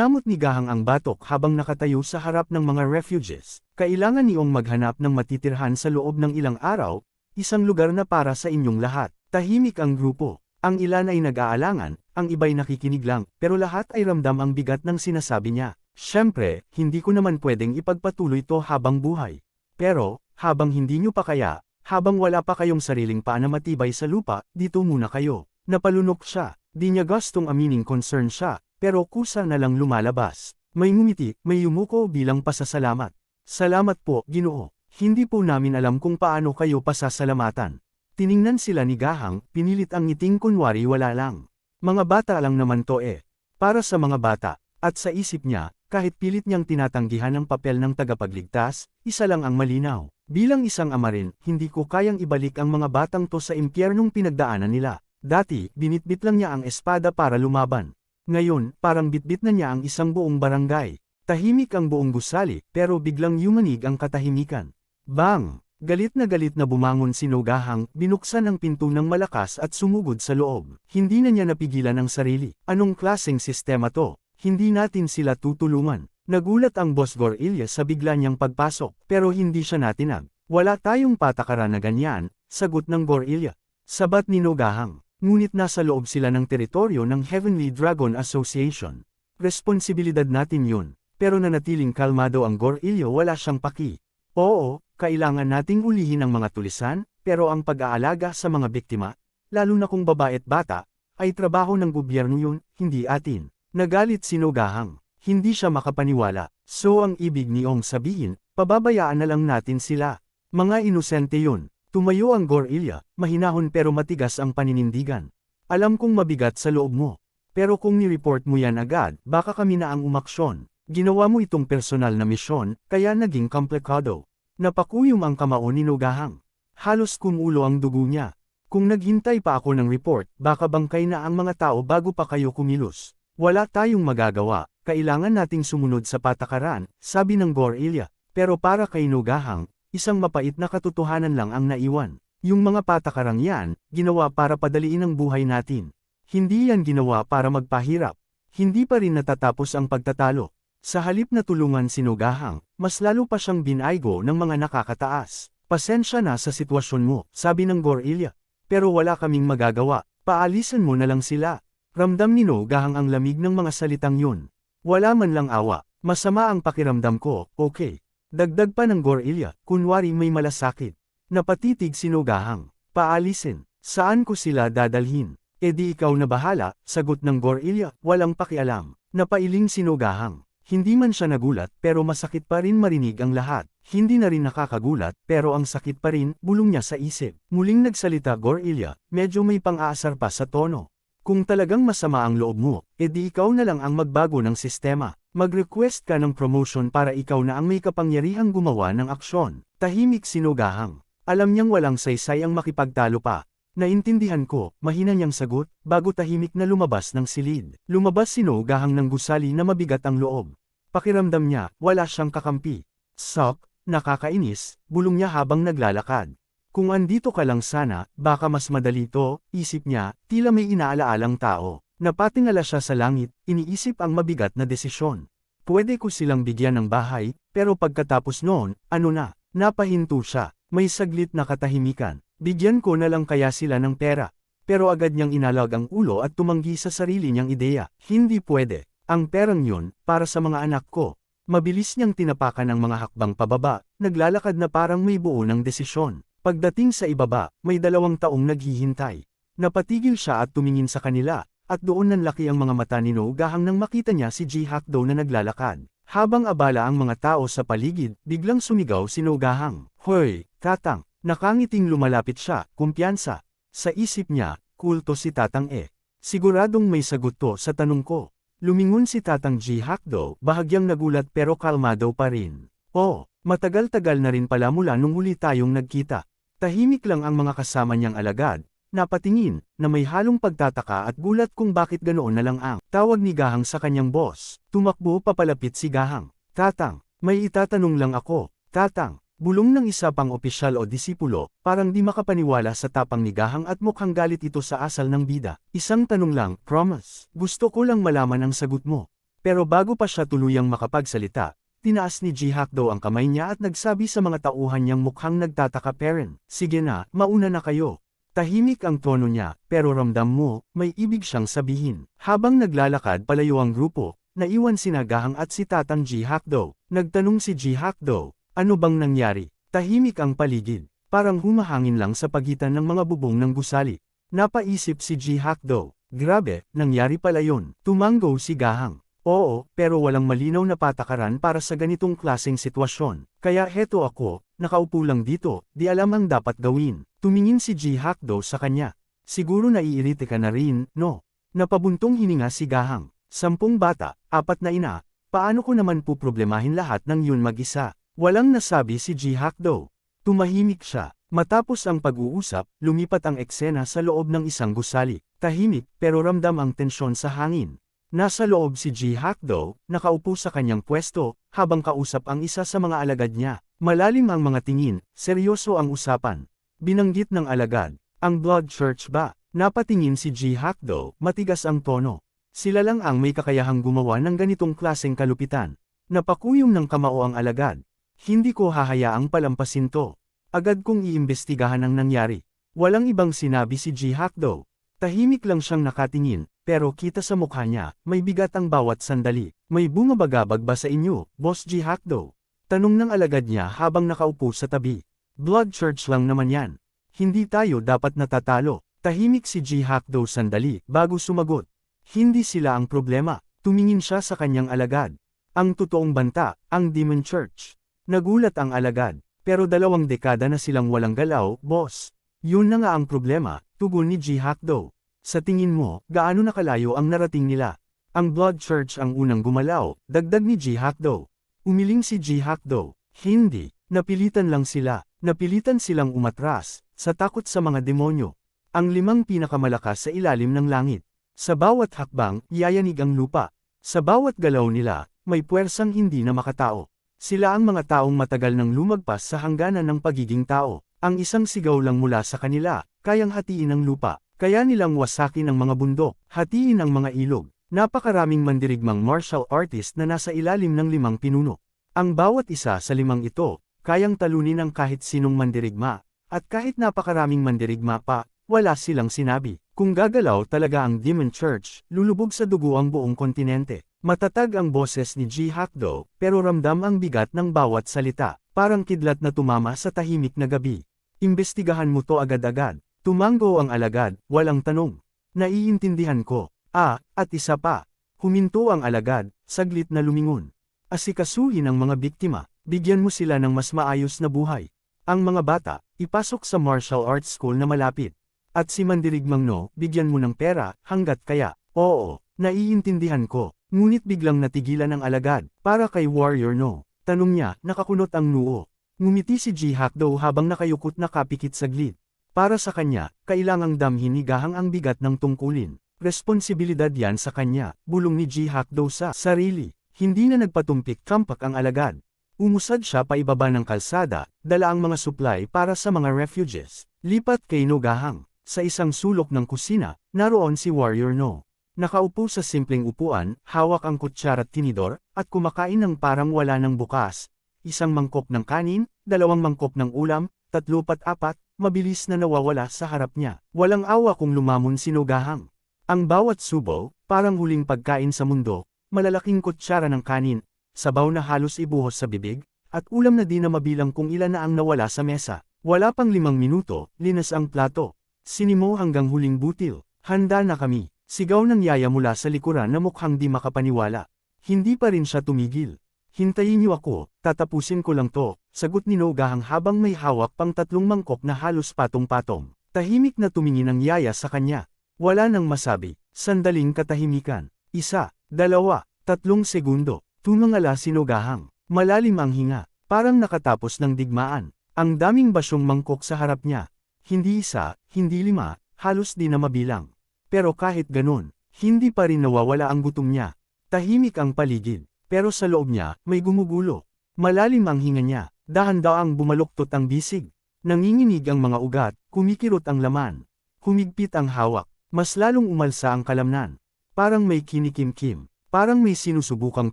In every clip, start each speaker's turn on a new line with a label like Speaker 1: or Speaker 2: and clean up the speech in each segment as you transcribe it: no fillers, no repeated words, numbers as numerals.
Speaker 1: Kinamot ni Gahang ang batok habang nakatayo sa harap ng mga refugees. Kailangan niyong maghanap ng matitirhan sa loob ng ilang araw, isang lugar na para sa inyong lahat. Tahimik ang grupo. Ang ilan ay nag-aalangan, ang iba'y nakikinig lang, pero lahat ay ramdam ang bigat ng sinasabi niya. Siyempre, hindi ko naman pwedeng ipagpatuloy to habang buhay. Pero, habang hindi nyo pa kaya, habang wala pa kayong sariling paa na matibay sa lupa, dito muna kayo. Napalunok siya. Di niya gustong amining concern siya, pero kusa na lang lumalabas. May ngumiti, may yumuko bilang pasasalamat. Salamat po, Ginoo. Hindi po namin alam kung paano kayo pasasalamatan. Tiningnan sila ni Gahang, pinilit ang ngiting kunwari wala lang. Mga bata lang naman to eh. Para sa mga bata. At sa isip niya, kahit pilit niyang tinatanggihan ang papel ng tagapagligtas, isa lang ang malinaw. Bilang isang ama rin, hindi ko kayang ibalik ang mga batang to sa impyernong pinagdaanan nila. Dati, binitbit lang niya ang espada para lumaban. Ngayon, parang bitbit na niya ang isang buong barangay. Tahimik ang buong gusali, pero biglang yumanig ang katahimikan. Bang! Galit na bumangon si Gahang, binuksan ang pinto ng malakas at sumugod sa loob. Hindi na niya napigilan ang sarili. Anong klaseng sistema to? Hindi natin sila tutulungan. Nagulat ang Boss Gorilla sa bigla niyang pagpasok, pero hindi siya natinag. Wala tayong patakaran na ganyan, sagot ng Gorilla. Sabat ni Gahang. Ngunit nasa loob sila ng teritoryo ng Heavenly Dragon Association. Responsibilidad natin yun, pero nanatiling kalmado ang Gorilla, wala siyang paki. Oo, kailangan nating ulihin ang mga tulisan, pero ang pag-aalaga sa mga biktima, lalo na kung babae at bata, ay trabaho ng gobyerno yun, hindi atin. Nagalit si Gahang. Hindi siya makapaniwala. So ang ibig niyong sabihin, pababayaan na lang natin sila. Mga inosente yun. Tumayo ang Gorilla, mahinahon pero matigas ang paninindigan. Alam kong mabigat sa loob mo. Pero kung ni-report mo yan agad, baka kami na ang umaksyon. Ginawa mo itong personal na misyon, kaya naging komplikado. Napakuyom ang kamao ni Gahang. Halos kumulo ang dugo niya. Kung naghintay pa ako ng report, baka bangkay na ang mga tao bago pa kayo kumilos. Wala tayong magagawa, kailangan nating sumunod sa patakaran, sabi ng Gorilla. Pero para kay Gahang, isang mapait na katotohanan lang ang naiwan. Yung mga patakarang yan, ginawa para padaliin ang buhay natin. Hindi yan ginawa para magpahirap. Hindi pa rin natatapos ang pagtatalo. Sa halip na tulungan si Gahang, mas lalo pa siyang binaygo ng mga nakakataas. Pasensya na sa sitwasyon mo, sabi ng Gorilla. Pero wala kaming magagawa, paalisan mo na lang sila. Ramdam ni Gahang ang lamig ng mga salitang yun. Wala man lang awa, masama ang pakiramdam ko, okay. Dagdag pa ng Gorilla, kunwari may malasakit. Napatitig si Gahang. Paalisin. Saan ko sila dadalhin? E di ikaw na bahala, sagot ng Gorilla, walang pakialam. Napailing si Gahang. Hindi man siya nagulat, pero masakit pa rin marinig ang lahat. Hindi na rin nakakagulat, pero ang sakit pa rin, bulong niya sa isip. Muling nagsalita Gorilla, medyo may pang-aasar pa sa tono. Kung talagang masama ang loob mo, edi ikaw na lang ang magbago ng sistema. Mag-request ka ng promotion para ikaw na ang may kapangyarihang gumawa ng aksyon. Tahimik si Gahang. Alam niyang walang saysay ang makipagtalo pa. Naintindihan ko, mahina niyang sagot, bago tahimik na lumabas ng silid. Lumabas si Gahang ng gusali na mabigat ang loob. Pakiramdam niya, wala siyang kakampi. Sok, nakakainis, bulong niya habang naglalakad. Kung andito ka lang sana, baka mas madali to, isip niya, tila may inaalaalang tao. Napatingala siya sa langit, iniisip ang mabigat na desisyon. Pwede ko silang bigyan ng bahay, pero pagkatapos noon, ano na? Napahinto siya, may saglit na katahimikan. Bigyan ko na lang kaya sila ng pera. Pero agad niyang inalag ang ulo at tumanggi sa sarili niyang ideya. Hindi pwede. Ang perang yun, para sa mga anak ko. Mabilis niyang tinapakan ang mga hakbang pababa, naglalakad na parang may buo ng desisyon. Pagdating sa ibaba, may 2 taong naghihintay. Napatigil siya at tumingin sa kanila, at doon nanlaki ang mga mata ni Gahang nang makita niya si Ji-Hakdo na naglalakad. Habang abala ang mga tao sa paligid, biglang sumigaw si Gahang. Hoy, Tatang! Nakangiting lumalapit siya, kumpiyansa. Sa isip niya, kulto si Tatang eh. Siguradong may sagot to sa tanong ko. Lumingon si Tatang Ji-Hakdo, bahagyang nagulat pero kalmado pa rin. Oh, matagal-tagal na rin pala mula nung huli tayong nagkita. Tahimik lang ang mga kasama niyang alagad, napatingin, na may halong pagtataka at gulat kung bakit ganoon na lang ang tawag ni Gahang sa kanyang boss. Tumakbo papalapit si Gahang. Tatang, may itatanong lang ako. Tatang, bulong ng isa pang opisyal o disipulo, parang di makapaniwala sa tapang ni Gahang at mukhang galit ito sa asal ng bida. Isang tanong lang, promise. Gusto ko lang malaman ang sagot mo. Pero bago pa siya tuluyang makapagsalita, tinaas ni Ji-hakdo ang kamay niya at nagsabi sa mga tauhan niyang mukhang nagtataka Perrin. Sige na, mauna na kayo. Tahimik ang tono niya, pero ramdam mo, may ibig siyang sabihin. Habang naglalakad palayo ang grupo, naiwan si Gahang at si Tatang Ji-hakdo. Nagtanong si Ji-hakdo, ano bang nangyari? Tahimik ang paligid, parang humahangin lang sa pagitan ng mga bubong ng gusali. Napaisip si Ji-hakdo, grabe, nangyari pala yun. Tumanggo si Gahang. Oo, pero walang malinaw na patakaran para sa ganitong klaseng sitwasyon. Kaya heto ako, nakaupo lang dito, di alam ang dapat gawin. Tumingin si Ji-hakdo sa kanya. Siguro naiirite ka na rin, no? Napabuntong hininga si Gahang. 10 bata, 4 na ina, paano ko naman puproblemahin lahat ng yun mag-isa? Walang nasabi si Ji-hakdo. Tumahimik siya. Matapos ang pag-uusap, lumipat ang eksena sa loob ng isang gusali. Tahimik, pero ramdam ang tensyon sa hangin. Nasa loob si Ji-hakdo, nakaupo sa kanyang pwesto, habang kausap ang isa sa mga alagad niya. Malalim ang mga tingin, seryoso ang usapan. Binanggit ng alagad, ang Blood Church ba? Napatingin si Ji-hakdo, matigas ang tono. Sila lang ang may kakayahang gumawa ng ganitong klaseng kalupitan. Napakuyom ng kamao ang alagad. Hindi ko hahayaang palampasin to. Agad kong iimbestigahan ang nangyari. Walang ibang sinabi si Ji-hakdo. Tahimik lang siyang nakatingin, pero kita sa mukha niya, may bigat ang bawat sandali. May bumabagabag ba sa inyo, Boss Ji-hakdo? Tanong ng alagad niya habang nakaupo sa tabi. Blood Church lang naman yan. Hindi tayo dapat natatalo. Tahimik si Ji-hakdo sandali, bago sumagot. Hindi sila ang problema. Tumingin siya sa kanyang alagad. Ang totoong banta, ang Demon Church. Nagulat ang alagad. Pero 2 dekada na silang walang galaw, boss. Yun na nga ang problema, tugon ni Ji-hakdo. Sa tingin mo, gaano nakalayo ang narating nila? Ang Blood Church ang unang gumalaw, dagdag ni Ji-hakdo. Umiling si Ji-hakdo. Hindi, napilitan lang sila. Napilitan silang umatras, sa takot sa mga demonyo. Ang 5 pinakamalakas sa ilalim ng langit. Sa bawat hakbang, yayanig ang lupa. Sa bawat galaw nila, may puwersang hindi na makatao. Sila ang mga taong matagal nang lumagpas sa hangganan ng pagiging tao. Ang isang sigaw lang mula sa kanila, kayang hatiin ang lupa. Kaya nilang wasakin ang mga bundok, hatiin ang mga ilog. Napakaraming mandirigmang martial artist na nasa ilalim ng 5 pinuno. Ang bawat isa sa 5 ito, kayang talunin ang kahit sinong mandirigma. At kahit napakaraming mandirigma pa, wala silang sinabi. Kung gagalaw talaga ang Demon Church, lulubog sa dugo ang buong kontinente. Matatag ang boses ni Ji-hakdo, pero ramdam ang bigat ng bawat salita, parang kidlat na tumama sa tahimik na gabi. Imbestigahan mo to agad-agad. Tumanggo ang alagad, walang tanong. Naiintindihan ko. At isa pa. Huminto ang alagad, saglit na lumingon. Asikasuhin ang mga biktima, bigyan mo sila ng mas maayos na buhay. Ang mga bata, ipasok sa martial arts school na malapit. At si Mandirigmang No, bigyan mo ng pera, hanggat kaya. Oo, naiintindihan ko. Ngunit biglang natigilan ang alagad, para kay Warrior No. Tanong niya, nakakunot ang noo. Ngumiti si Ji-hakdo habang nakayukot na kapikit saglit. Para sa kanya, kailangang damhin ni Gahang ang bigat ng tungkulin. Responsibilidad yan sa kanya, bulong ni Ji-hakdo sa sarili. Hindi na nagpatumpik kampak ang alagad. Umusad siya pa ibaba ng kalsada, dala ang mga supply para sa mga refugees. Lipat kay No Gahang. Sa isang sulok ng kusina, naroon si Warrior No. Nakaupo sa simpleng upuan, hawak ang kutsara at tinidor, at kumakain ng parang wala ng bukas. 1 mangkok ng kanin, 2 mangkok ng ulam, 3-4, mabilis na nawawala sa harap niya. Walang awa kung lumamon si No Gahang. Ang bawat subo, parang huling pagkain sa mundo, malalaking kutsara ng kanin, sabaw na halos ibuhos sa bibig, at ulam na di na mabilang kung ilan na ang nawala sa mesa. Wala pang 5 minuto, linas ang plato. Sinimo hanggang huling butil. Handa na kami. Sigaw ng yaya mula sa likuran na mukhang di makapaniwala. Hindi pa rin siya tumigil. Hintayin niyo ako, tatapusin ko lang to, sagot ni No Gahang habang may hawak pang 3 mangkok na halos patong-patong. Tahimik na tumingin ang yaya sa kanya. Wala nang masabi. Sandaling katahimikan. 1, 2, 3 segundo. Tumangala si No Gahang. Malalim ang hinga. Parang nakatapos ng digmaan. Ang daming basyong mangkok sa harap niya. Hindi 1, hindi 5, halos di na mabilang. Pero kahit ganun, hindi pa rin nawawala ang gutom niya. Tahimik ang paligid, pero sa loob niya, may gumugulo. Malalim ang hinga niya, dahan-daang bumaluktot ang bisig. Nanginginig ang mga ugat, kumikirot ang laman. Humigpit ang hawak, mas lalong umalsa ang kalamnan. Parang may kinikim-kim. Parang may sinusubukang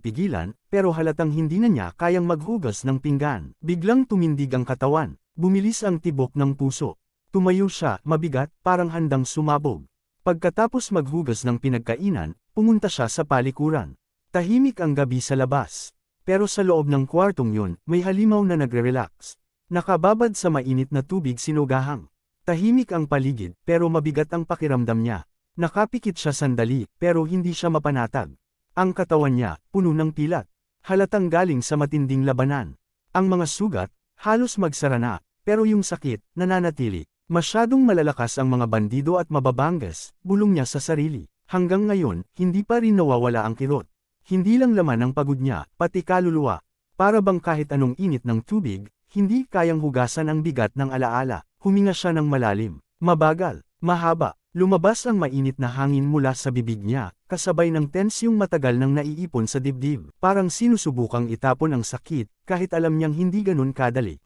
Speaker 1: pigilan, pero halatang hindi na niya kayang maghugas ng pinggan. Biglang tumindig ang katawan, bumilis ang tibok ng puso. Tumayo siya, mabigat, parang handang sumabog. Pagkatapos maghugas ng pinagkainan, pumunta siya sa palikuran. Tahimik ang gabi sa labas. Pero sa loob ng kwartong yun, may halimaw na nagre-relax. Nakababad sa mainit na tubig sinugahang. Tahimik ang paligid, pero mabigat ang pakiramdam niya. Nakapikit siya sandali, pero hindi siya mapanatag. Ang katawan niya, puno ng pilat. Halatang galing sa matinding labanan. Ang mga sugat, halos magsara na, pero yung sakit, nananatili. Masyadong malalakas ang mga bandido at mababangas, bulong niya sa sarili. Hanggang ngayon, hindi pa rin nawawala ang kirot. Hindi lang laman ang pagod niya, pati kaluluwa. Para bang kahit anong init ng tubig, hindi kayang hugasan ang bigat ng alaala. Huminga siya ng malalim, mabagal, mahaba. Lumabas ang mainit na hangin mula sa bibig niya, kasabay ng tensyong matagal nang naiipon sa dibdib. Parang sinusubukang itapon ang sakit, kahit alam niyang hindi ganun kadali.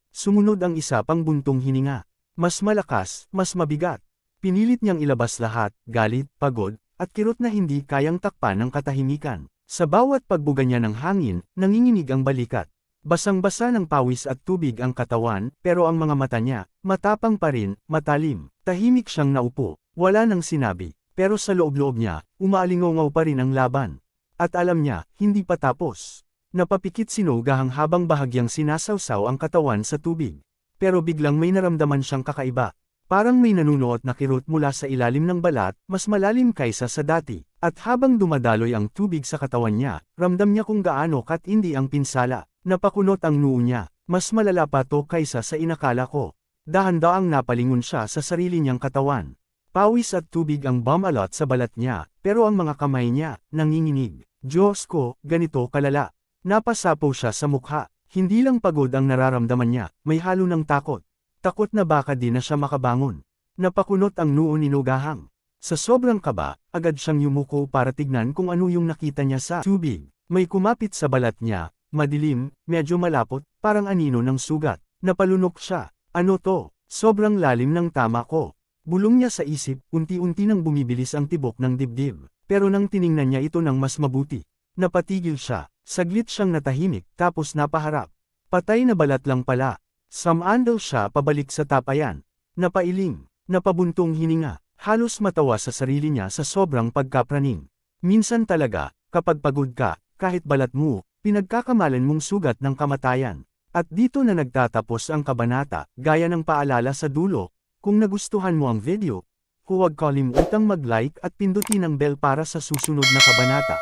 Speaker 1: Sumunod ang isa pang buntong hininga. Mas malakas, mas mabigat. Pinilit niyang ilabas lahat, galit, pagod, at kirot na hindi kayang takpan ng katahimikan. Sa bawat pagbuga niya ng hangin, nanginginig ang balikat. Basang-basa ng pawis at tubig ang katawan, pero ang mga mata niya, matapang pa rin, matalim. Tahimik siyang naupo, wala nang sinabi. Pero sa loob-loob niya, umaalingaw pa rin ang laban. At alam niya, hindi pa tapos. Napapikit sinugahang habang bahagyang sinasawsaw ang katawan sa tubig. Pero biglang may naramdaman siyang kakaiba. Parang may nanunuot na kirot mula sa ilalim ng balat, mas malalim kaysa sa dati. At habang dumadaloy ang tubig sa katawan niya, ramdam niya kung gaano katindi ang pinsala. Napakunot ang noo niya, mas malala pa to kaysa sa inakala ko. Dahan-daang napalingon siya sa sarili niyang katawan. Pawis at tubig ang bumalot sa balat niya, pero ang mga kamay niya, nanginginig. Diyos ko, ganito kalala. Napasapaw siya sa mukha. Hindi lang pagod ang nararamdaman niya, may halo ng takot. Takot na baka di na siya makabangon. Napakunot ang noo ni Nogahang. Sa sobrang kaba, agad siyang yumuko para tignan kung ano yung nakita niya sa tubig. May kumapit sa balat niya, madilim, medyo malapot, parang anino ng sugat. Napalunok siya. Ano to? Sobrang lalim ng tama ko. Bulong niya sa isip, unti-unti nang bumibilis ang tibok ng dibdib. Pero nang tiningnan niya ito ng mas mabuti, napatigil siya. Saglit siyang natahimik, tapos napaharap. Patay na balat lang pala. Sumandal siya pabalik sa tapayan. Napailing, napabuntong hininga, halos matawa sa sarili niya sa sobrang pagkapraning. Minsan talaga, kapag pagod ka, kahit balat mo, pinagkakamalan mong sugat ng kamatayan. At dito na nagtatapos ang kabanata, gaya ng paalala sa dulo. Kung nagustuhan mo ang video, huwag kalimutang mag-like at pindutin ang bell para sa susunod na kabanata.